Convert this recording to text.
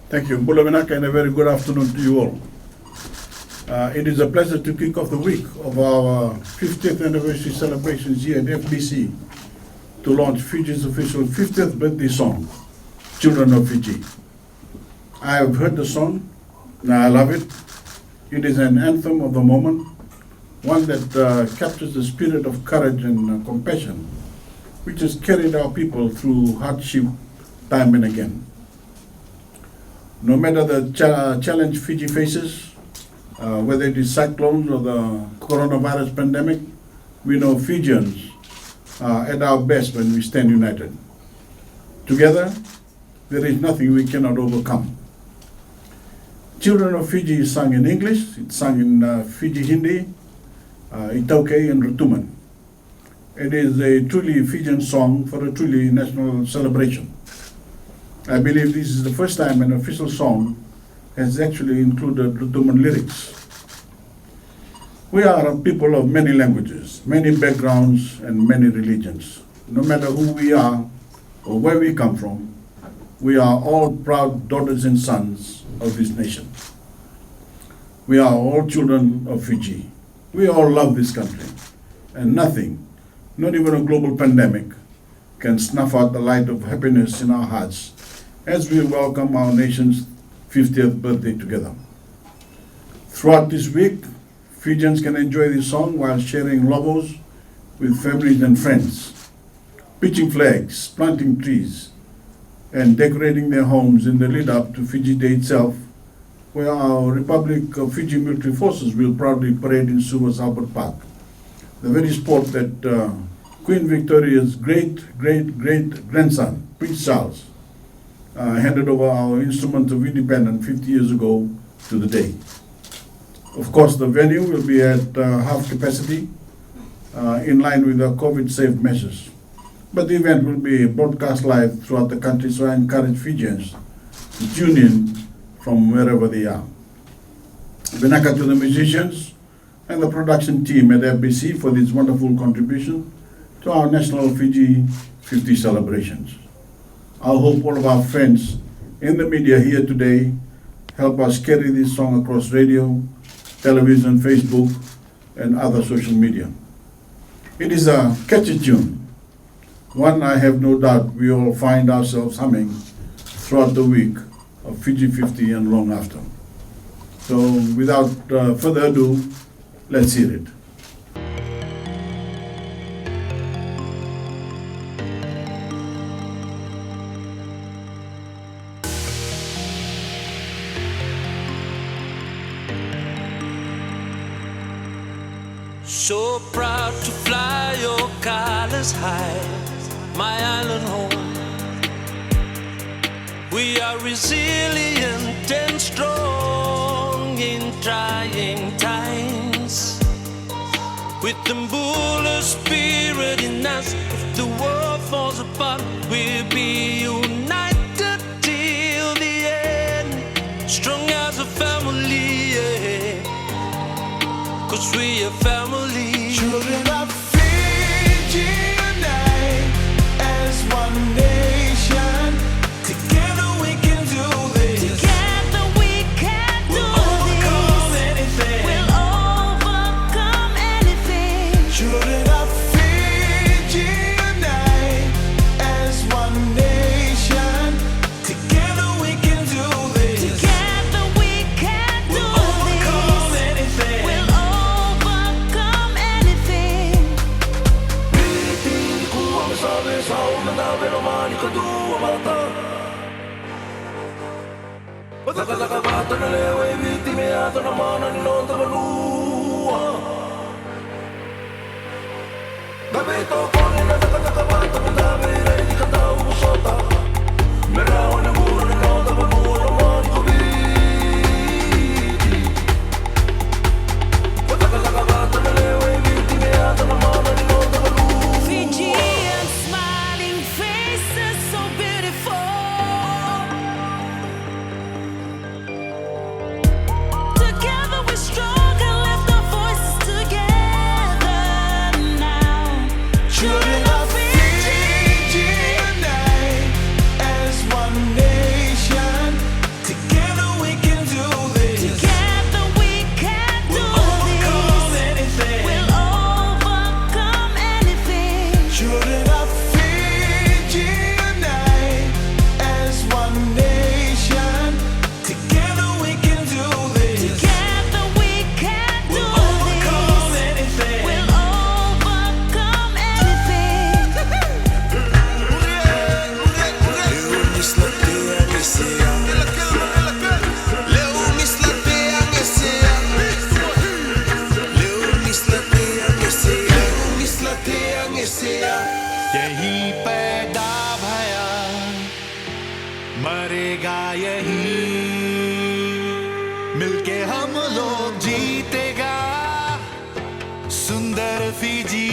Thank you. Mbulavinak, and a very good afternoon to you all. It is a pleasure to kick off the week of our 50th anniversary celebrations here at FBC to launch Fiji's official 50th birthday song, Children of Fiji. I have heard the song, and I love it. It is an anthem of the moment, one that captures the spirit of courage and compassion, which has carried our people through hardship time and again. No matter the challenge Fiji faces, whether it is cyclones or the coronavirus pandemic, we know Fijians are at our best when we stand united. Together, there is nothing we cannot overcome. Children of Fiji is sung in English, it's sung in Fiji Hindi, Itaukei and Rutuman. It is a truly Fijian song for a truly national celebration. I believe this is the first time an official song has actually included Rutuman lyrics. We are a people of many languages, many backgrounds, and many religions. No matter who we are or where we come from, we are all proud daughters and sons of this nation. We are all children of Fiji. We all love this country, and nothing, not even a global pandemic, can snuff out the light of happiness in our hearts as we welcome our nation's 50th birthday together. Throughout this week, Fijians can enjoy this song while sharing lobos with families and friends, pitching flags, planting trees, and decorating their homes in the lead up to Fiji Day itself, where our Republic of Fiji military forces will proudly parade in Suva's Albert Park, the very spot that Queen Victoria's great-great-great-grandson, Prince Charles, handed over our instrument of independence 50 years ago to the day. Of course, the venue will be at half capacity in line with the COVID-safe measures. But the event will be broadcast live throughout the country, so I encourage Fijians to tune in from wherever they are. Vinaka to the musicians and the production team at FBC for this wonderful contribution to our National Fiji 50 celebrations. I hope all of our friends in the media here today help us carry this song across radio, television, Facebook, and other social media. It is a catchy tune, one I have no doubt we all find ourselves humming throughout the week of Fiji 50 and long after. So without further ado, let's hear it. So proud to fly your colors high, my island home. We are resilient and strong in trying times. With the Mbula spirit in us, if the world falls apart, we'll be united till the end. Strong as a family, yeah. 'Cause we are family. Children of Fiji unite as one nation. Together we can do this. Together we can do Overcome this. anything. We'll overcome anything. Children of Fiji unite as one nation. Together we can do this. Together we can do Overcome this. anything. We'll overcome anything. Fijian smiling faces so beautiful. Together we're strong and lift our voices together now. Children of Fiji unite as one nation. यही पैदा भया मरेगा यही मिलके हम लोग जीतेगा सुंदर फिजी